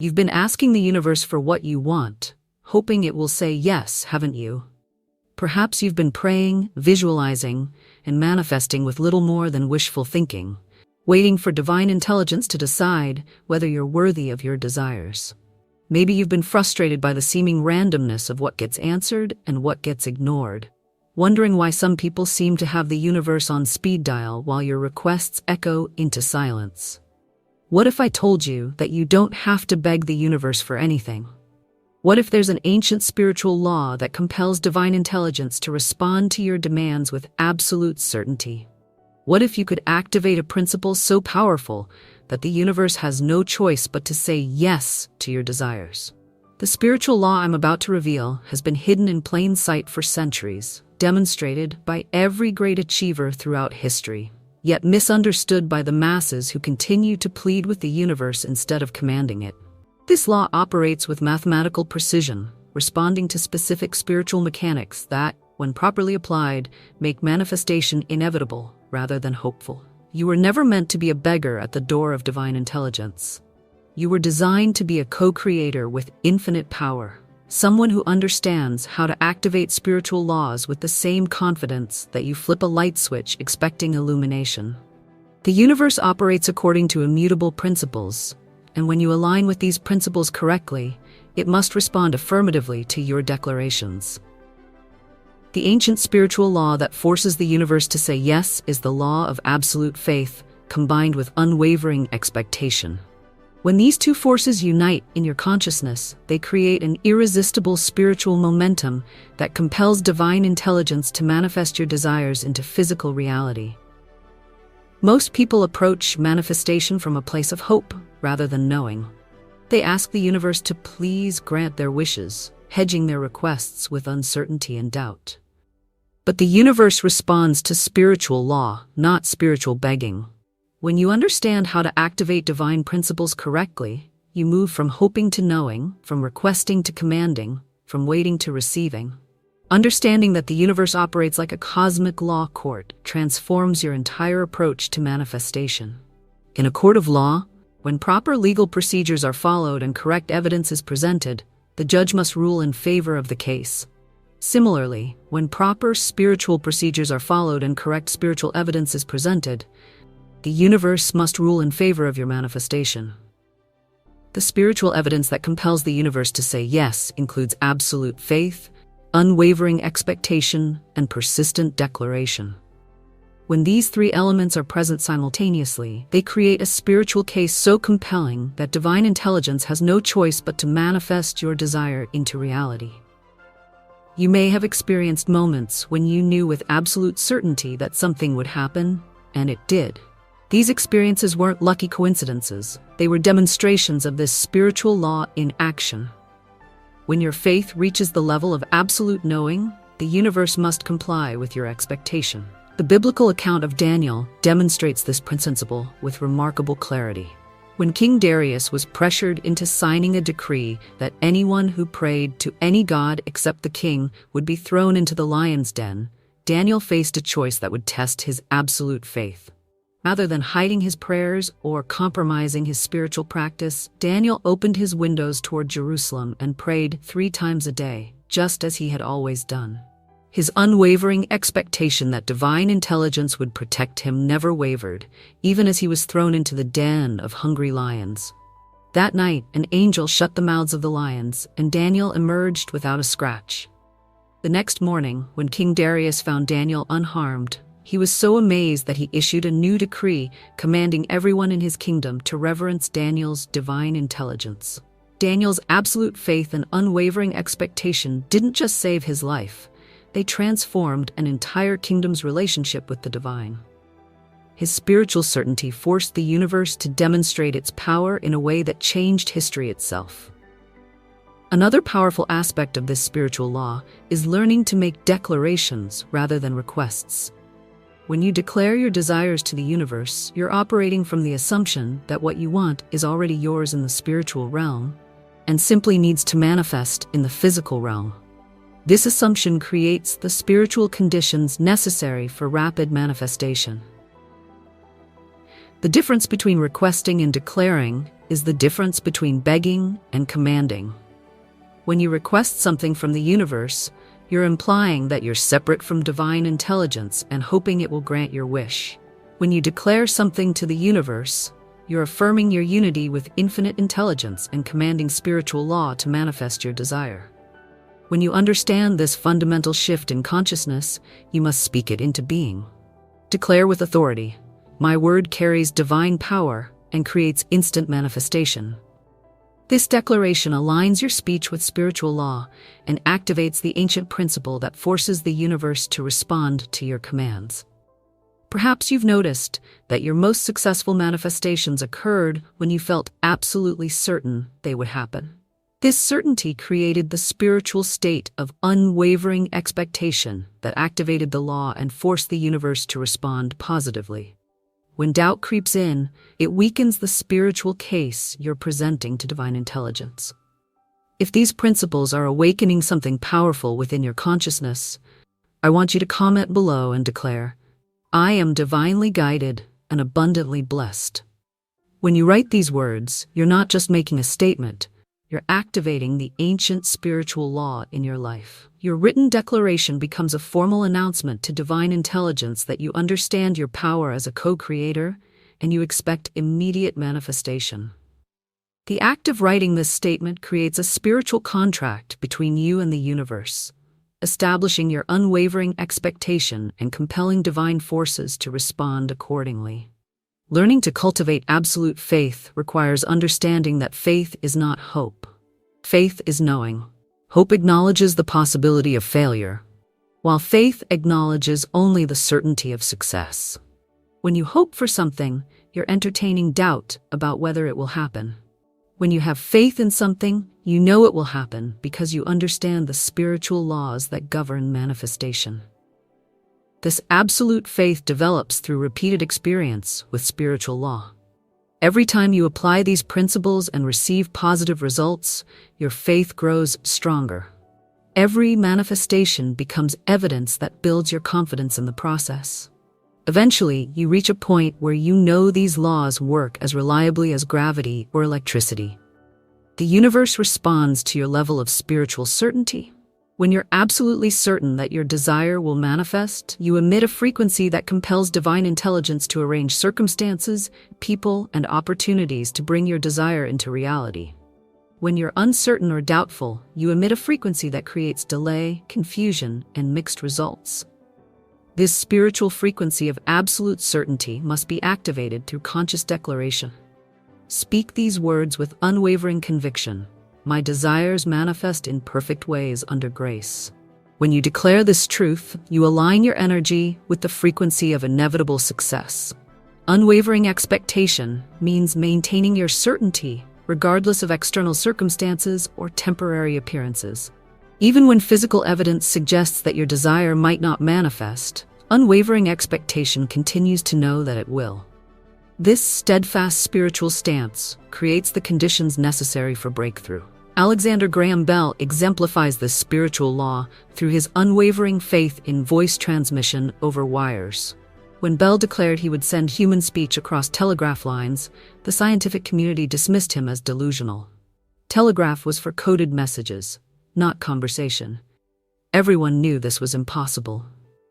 You've been asking the universe for what you want, hoping it will say yes, haven't you? Perhaps you've been praying, visualizing, and manifesting with little more than wishful thinking, waiting for divine intelligence to decide whether you're worthy of your desires. Maybe you've been frustrated by the seeming randomness of what gets answered and what gets ignored, wondering why some people seem to have the universe on speed dial while your requests echo into silence. What if I told you that you don't have to beg the universe for anything? What if there's an ancient spiritual law that compels divine intelligence to respond to your demands with absolute certainty? What if you could activate a principle so powerful that the universe has no choice but to say yes to your desires? The spiritual law I'm about to reveal has been hidden in plain sight for centuries, demonstrated by every great achiever throughout history, yet misunderstood by the masses who continue to plead with the universe instead of commanding it. This law operates with mathematical precision, responding to specific spiritual mechanics that, when properly applied, make manifestation inevitable rather than hopeful. You were never meant to be a beggar at the door of divine intelligence. You were designed to be a co-creator with infinite power, someone who understands how to activate spiritual laws with the same confidence that you flip a light switch expecting illumination. The universe operates according to immutable principles, and when you align with these principles correctly, it must respond affirmatively to your declarations. The ancient spiritual law that forces the universe to say yes is the law of absolute faith, combined with unwavering expectation. When these two forces unite in your consciousness, they create an irresistible spiritual momentum that compels divine intelligence to manifest your desires into physical reality. Most people approach manifestation from a place of hope rather than knowing. They ask the universe to please grant their wishes, hedging their requests with uncertainty and doubt. But the universe responds to spiritual law, not spiritual begging. When you understand how to activate divine principles correctly, you move from hoping to knowing, from requesting to commanding, from waiting to receiving. Understanding that the universe operates like a cosmic law court transforms your entire approach to manifestation. In a court of law, when proper legal procedures are followed and correct evidence is presented, the judge must rule in favor of the case. Similarly, when proper spiritual procedures are followed and correct spiritual evidence is presented, the universe must rule in favor of your manifestation. The spiritual evidence that compels the universe to say yes includes absolute faith, unwavering expectation, and persistent declaration. When these three elements are present simultaneously, they create a spiritual case so compelling that divine intelligence has no choice but to manifest your desire into reality. You may have experienced moments when you knew with absolute certainty that something would happen, and it did. These experiences weren't lucky coincidences. They were demonstrations of this spiritual law in action. When your faith reaches the level of absolute knowing, the universe must comply with your expectation. The biblical account of Daniel demonstrates this principle with remarkable clarity. When King Darius was pressured into signing a decree that anyone who prayed to any god except the king would be thrown into the lion's den, Daniel faced a choice that would test his absolute faith. Rather than hiding his prayers or compromising his spiritual practice, Daniel opened his windows toward Jerusalem and prayed 3 times a day, just as he had always done. His unwavering expectation that divine intelligence would protect him never wavered, even as he was thrown into the den of hungry lions. That night, an angel shut the mouths of the lions, and Daniel emerged without a scratch. The next morning, when King Darius found Daniel unharmed, he was so amazed that he issued a new decree commanding everyone in his kingdom to reverence Daniel's divine intelligence. Daniel's absolute faith and unwavering expectation didn't just save his life, they transformed an entire kingdom's relationship with the divine. His spiritual certainty forced the universe to demonstrate its power in a way that changed history itself. Another powerful aspect of this spiritual law is learning to make declarations rather than requests. When you declare your desires to the universe, you're operating from the assumption that what you want is already yours in the spiritual realm and simply needs to manifest in the physical realm. This assumption creates the spiritual conditions necessary for rapid manifestation. The difference between requesting and declaring is the difference between begging and commanding. When you request something from the universe, you're implying that you're separate from divine intelligence and hoping it will grant your wish. When you declare something to the universe, you're affirming your unity with infinite intelligence and commanding spiritual law to manifest your desire. When you understand this fundamental shift in consciousness, you must speak it into being. Declare with authority, "My word carries divine power and creates instant manifestation." This declaration aligns your speech with spiritual law and activates the ancient principle that forces the universe to respond to your commands. Perhaps you've noticed that your most successful manifestations occurred when you felt absolutely certain they would happen. This certainty created the spiritual state of unwavering expectation that activated the law and forced the universe to respond positively. When doubt creeps in, it weakens the spiritual case you're presenting to divine intelligence. If these principles are awakening something powerful within your consciousness, I want you to comment below and declare, "I am divinely guided and abundantly blessed." When you write these words, you're not just making a statement, you're activating the ancient spiritual law in your life. Your written declaration becomes a formal announcement to divine intelligence that you understand your power as a co-creator and you expect immediate manifestation. The act of writing this statement creates a spiritual contract between you and the universe, establishing your unwavering expectation and compelling divine forces to respond accordingly. Learning to cultivate absolute faith requires understanding that faith is not hope. Faith is knowing. Hope acknowledges the possibility of failure, while faith acknowledges only the certainty of success. When you hope for something, you're entertaining doubt about whether it will happen. When you have faith in something, you know it will happen because you understand the spiritual laws that govern manifestation. This absolute faith develops through repeated experience with spiritual law. Every time you apply these principles and receive positive results, your faith grows stronger. Every manifestation becomes evidence that builds your confidence in the process. Eventually, you reach a point where you know these laws work as reliably as gravity or electricity. The universe responds to your level of spiritual certainty. When you're absolutely certain that your desire will manifest, you emit a frequency that compels divine intelligence to arrange circumstances, people, and opportunities to bring your desire into reality. When you're uncertain or doubtful, you emit a frequency that creates delay, confusion, and mixed results. This spiritual frequency of absolute certainty must be activated through conscious declaration. Speak these words with unwavering conviction. "My desires manifest in perfect ways under grace." When you declare this truth, you align your energy with the frequency of inevitable success. Unwavering expectation means maintaining your certainty regardless of external circumstances or temporary appearances. Even when physical evidence suggests that your desire might not manifest, unwavering expectation continues to know that it will. This steadfast spiritual stance creates the conditions necessary for breakthrough. Alexander Graham Bell exemplifies this spiritual law through his unwavering faith in voice transmission over wires. When Bell declared he would send human speech across telegraph lines, the scientific community dismissed him as delusional. Telegraph was for coded messages, not conversation. Everyone knew this was impossible.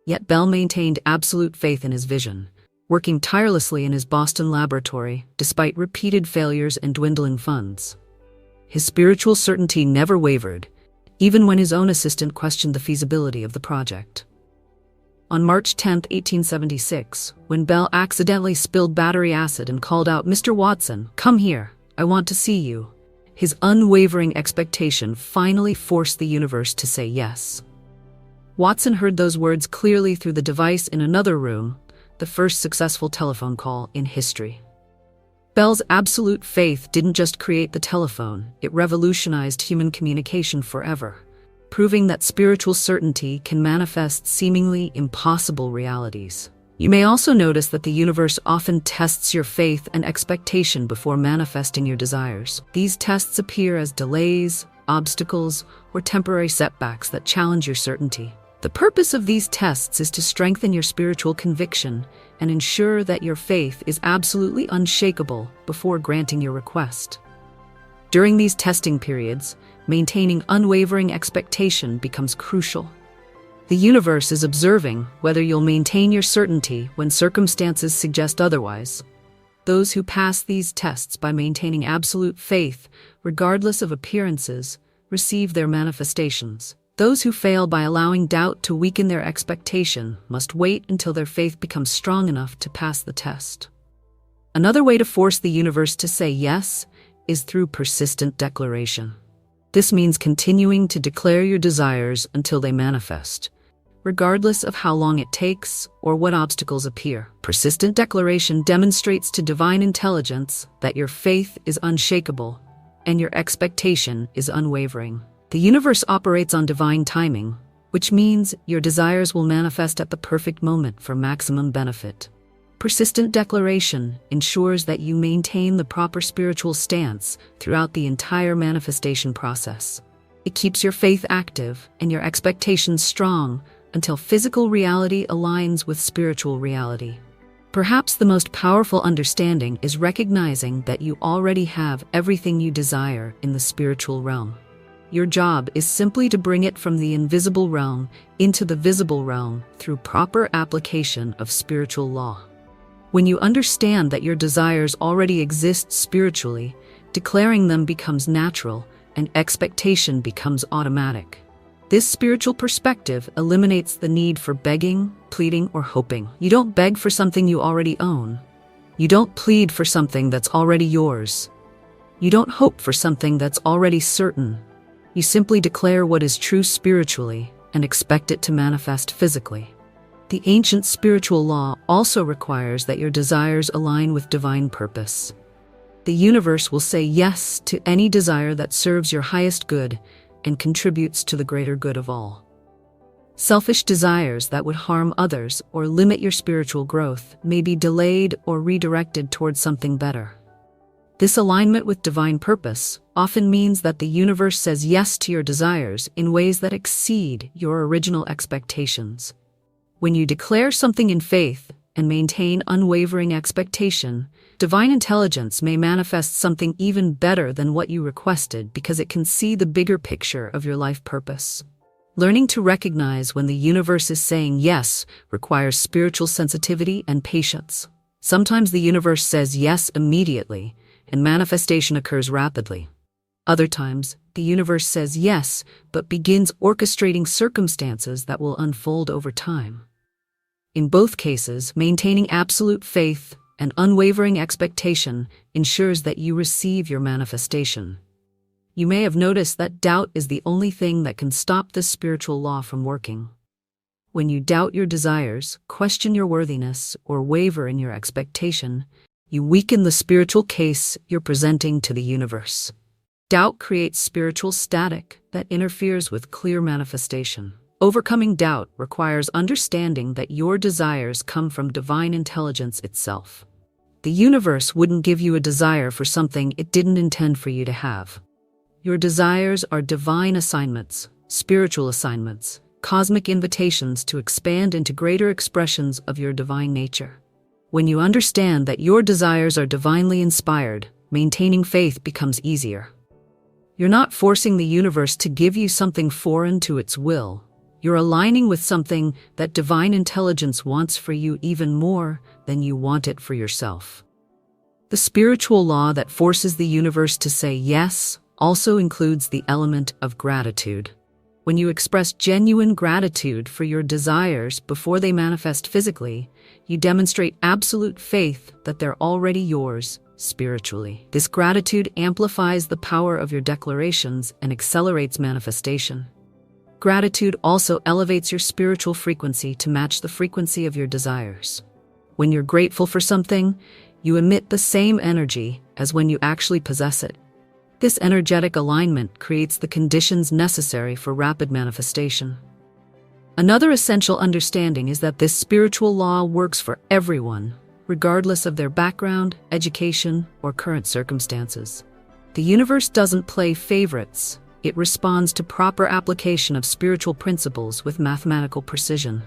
Yet Bell maintained absolute faith in his vision, working tirelessly in his Boston laboratory despite repeated failures and dwindling funds. His spiritual certainty never wavered, even when his own assistant questioned the feasibility of the project. On March 10, 1876, when Bell accidentally spilled battery acid and called out, "Mr. Watson, come here, I want to see you," his unwavering expectation finally forced the universe to say yes. Watson heard those words clearly through the device in another room, the first successful telephone call in history. Bell's absolute faith didn't just create the telephone, it revolutionized human communication forever, proving that spiritual certainty can manifest seemingly impossible realities. You may also notice that the universe often tests your faith and expectation before manifesting your desires. These tests appear as delays, obstacles, or temporary setbacks that challenge your certainty. The purpose of these tests is to strengthen your spiritual conviction and ensure that your faith is absolutely unshakable before granting your request. During these testing periods, maintaining unwavering expectation becomes crucial. The universe is observing whether you'll maintain your certainty when circumstances suggest otherwise. Those who pass these tests by maintaining absolute faith, regardless of appearances, receive their manifestations. Those who fail by allowing doubt to weaken their expectation must wait until their faith becomes strong enough to pass the test. Another way to force the universe to say yes is through persistent declaration. This means continuing to declare your desires until they manifest, regardless of how long it takes or what obstacles appear. Persistent declaration demonstrates to divine intelligence that your faith is unshakable and your expectation is unwavering. The universe operates on divine timing, which means your desires will manifest at the perfect moment for maximum benefit. Persistent declaration ensures that you maintain the proper spiritual stance throughout the entire manifestation process. It keeps your faith active and your expectations strong until physical reality aligns with spiritual reality. Perhaps the most powerful understanding is recognizing that you already have everything you desire in the spiritual realm. Your job is simply to bring it from the invisible realm into the visible realm through proper application of spiritual law. When you understand that your desires already exist spiritually, declaring them becomes natural and expectation becomes automatic. This spiritual perspective eliminates the need for begging, pleading, or hoping. You don't beg for something you already own. You don't plead for something that's already yours. You don't hope for something that's already certain. You simply declare what is true spiritually and expect it to manifest physically. The ancient spiritual law also requires that your desires align with divine purpose. The universe will say yes to any desire that serves your highest good and contributes to the greater good of all. Selfish desires that would harm others or limit your spiritual growth may be delayed or redirected towards something better. This alignment with divine purpose often means that the universe says yes to your desires in ways that exceed your original expectations. When you declare something in faith and maintain unwavering expectation, divine intelligence may manifest something even better than what you requested because it can see the bigger picture of your life purpose. Learning to recognize when the universe is saying yes requires spiritual sensitivity and patience. Sometimes the universe says yes immediately, and manifestation occurs rapidly. Other times, the universe says yes, but begins orchestrating circumstances that will unfold over time. In both cases, maintaining absolute faith and unwavering expectation ensures that you receive your manifestation. You may have noticed that doubt is the only thing that can stop this spiritual law from working. When you doubt your desires, question your worthiness, or waver in your expectation, you weaken the spiritual case you're presenting to the universe. Doubt creates spiritual static that interferes with clear manifestation. Overcoming doubt requires understanding that your desires come from divine intelligence itself. The universe wouldn't give you a desire for something it didn't intend for you to have. Your desires are divine assignments, spiritual assignments, cosmic invitations to expand into greater expressions of your divine nature. When you understand that your desires are divinely inspired, maintaining faith becomes easier. You're not forcing the universe to give you something foreign to its will. You're aligning with something that divine intelligence wants for you even more than you want it for yourself. The spiritual law that forces the universe to say yes also includes the element of gratitude. When you express genuine gratitude for your desires before they manifest physically, you demonstrate absolute faith that they're already yours spiritually. This gratitude amplifies the power of your declarations and accelerates manifestation. Gratitude also elevates your spiritual frequency to match the frequency of your desires. When you're grateful for something, you emit the same energy as when you actually possess it. This energetic alignment creates the conditions necessary for rapid manifestation. Another essential understanding is that this spiritual law works for everyone, regardless of their background, education, or current circumstances. The universe doesn't play favorites. It responds to proper application of spiritual principles with mathematical precision.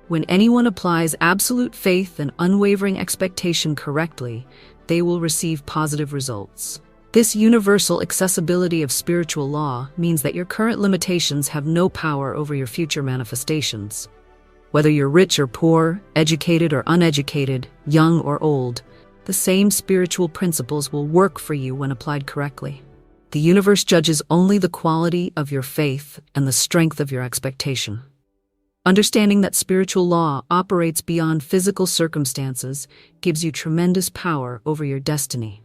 When anyone applies absolute faith and unwavering expectation correctly, they will receive positive results. This universal accessibility of spiritual law means that your current limitations have no power over your future manifestations. Whether you're rich or poor, educated or uneducated, young or old, the same spiritual principles will work for you when applied correctly. The universe judges only the quality of your faith and the strength of your expectation. Understanding that spiritual law operates beyond physical circumstances gives you tremendous power over your destiny.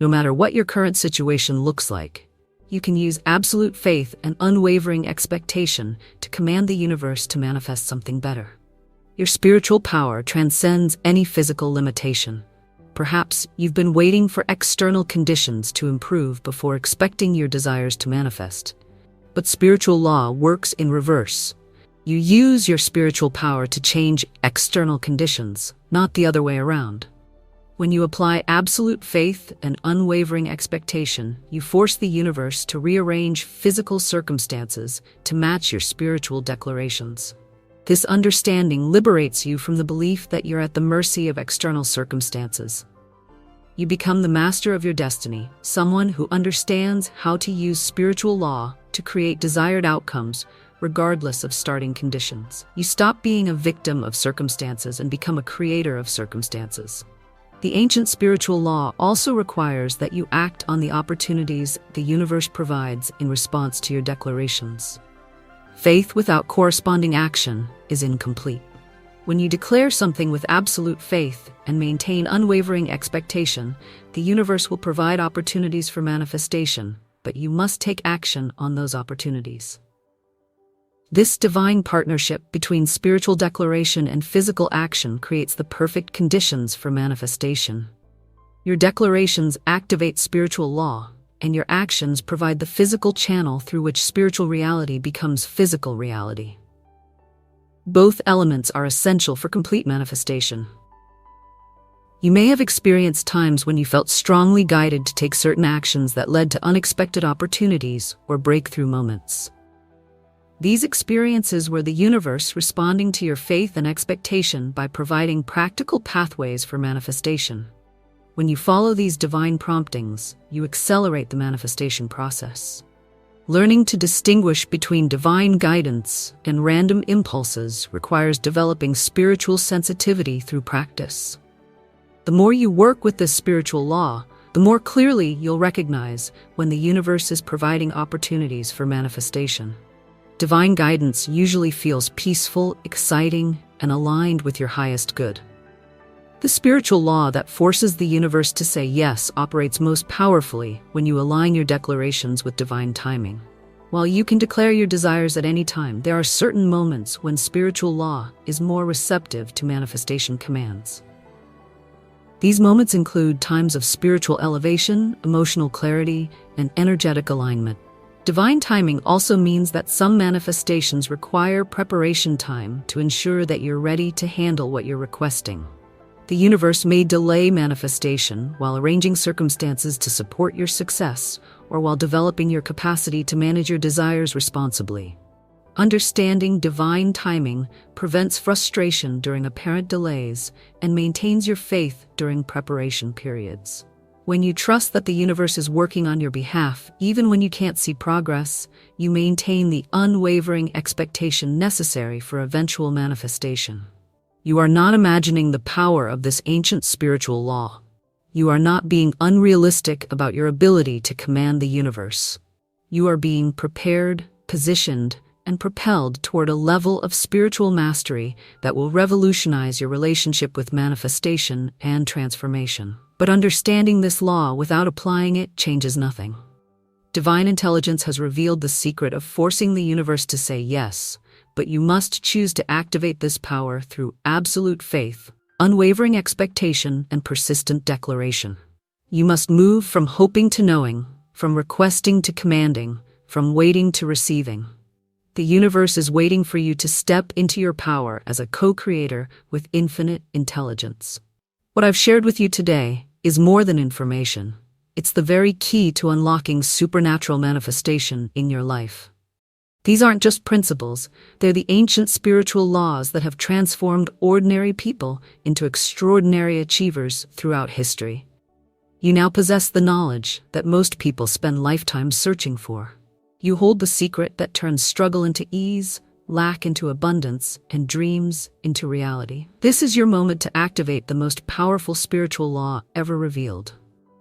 No matter what your current situation looks like, you can use absolute faith and unwavering expectation to command the universe to manifest something better. Your spiritual power transcends any physical limitation. Perhaps you've been waiting for external conditions to improve before expecting your desires to manifest. But spiritual law works in reverse. You use your spiritual power to change external conditions, not the other way around. When you apply absolute faith and unwavering expectation, you force the universe to rearrange physical circumstances to match your spiritual declarations. This understanding liberates you from the belief that you're at the mercy of external circumstances. You become the master of your destiny, someone who understands how to use spiritual law to create desired outcomes, regardless of starting conditions. You stop being a victim of circumstances and become a creator of circumstances. The ancient spiritual law also requires that you act on the opportunities the universe provides in response to your declarations. Faith without corresponding action is incomplete. When you declare something with absolute faith and maintain unwavering expectation, the universe will provide opportunities for manifestation, but you must take action on those opportunities. This divine partnership between spiritual declaration and physical action creates the perfect conditions for manifestation. Your declarations activate spiritual law, and your actions provide the physical channel through which spiritual reality becomes physical reality. Both elements are essential for complete manifestation. You may have experienced times when you felt strongly guided to take certain actions that led to unexpected opportunities or breakthrough moments. These experiences were the universe responding to your faith and expectation by providing practical pathways for manifestation. When you follow these divine promptings, you accelerate the manifestation process. Learning to distinguish between divine guidance and random impulses requires developing spiritual sensitivity through practice. The more you work with this spiritual law, the more clearly you'll recognize when the universe is providing opportunities for manifestation. Divine guidance usually feels peaceful, exciting, and aligned with your highest good. The spiritual law that forces the universe to say yes operates most powerfully when you align your declarations with divine timing. While you can declare your desires at any time, there are certain moments when spiritual law is more receptive to manifestation commands. These moments include times of spiritual elevation, emotional clarity, and energetic alignment. Divine timing also means that some manifestations require preparation time to ensure that you're ready to handle what you're requesting. The universe may delay manifestation while arranging circumstances to support your success or while developing your capacity to manage your desires responsibly. Understanding divine timing prevents frustration during apparent delays and maintains your faith during preparation periods. When you trust that the universe is working on your behalf, even when you can't see progress, you maintain the unwavering expectation necessary for eventual manifestation. You are not imagining the power of this ancient spiritual law. You are not being unrealistic about your ability to command the universe. You are being prepared, positioned, and propelled toward a level of spiritual mastery that will revolutionize your relationship with manifestation and transformation. But understanding this law without applying it changes nothing. Divine intelligence has revealed the secret of forcing the universe to say yes, but you must choose to activate this power through absolute faith, unwavering expectation, and persistent declaration. You must move from hoping to knowing, from requesting to commanding, from waiting to receiving. The universe is waiting for you to step into your power as a co-creator with infinite intelligence. What I've shared with you today is more than information. It's the very key to unlocking supernatural manifestation in your life. These aren't just principles, they're the ancient spiritual laws that have transformed ordinary people into extraordinary achievers throughout history. You now possess the knowledge that most people spend lifetimes searching for. You hold the secret that turns struggle into ease, lack into abundance, and dreams into reality. This is your moment to activate the most powerful spiritual law ever revealed.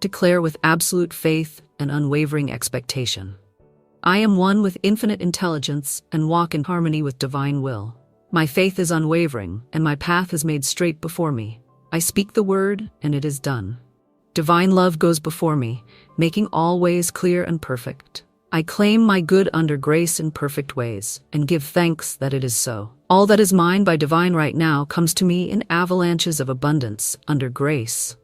Declare with absolute faith and unwavering expectation. I am one with infinite intelligence and walk in harmony with divine will. My faith is unwavering, and my path is made straight before me. I speak the word, and it is done. Divine love goes before me, making all ways clear and perfect. I claim my good under grace in perfect ways, and give thanks that it is so. All that is mine by divine right now comes to me in avalanches of abundance under grace.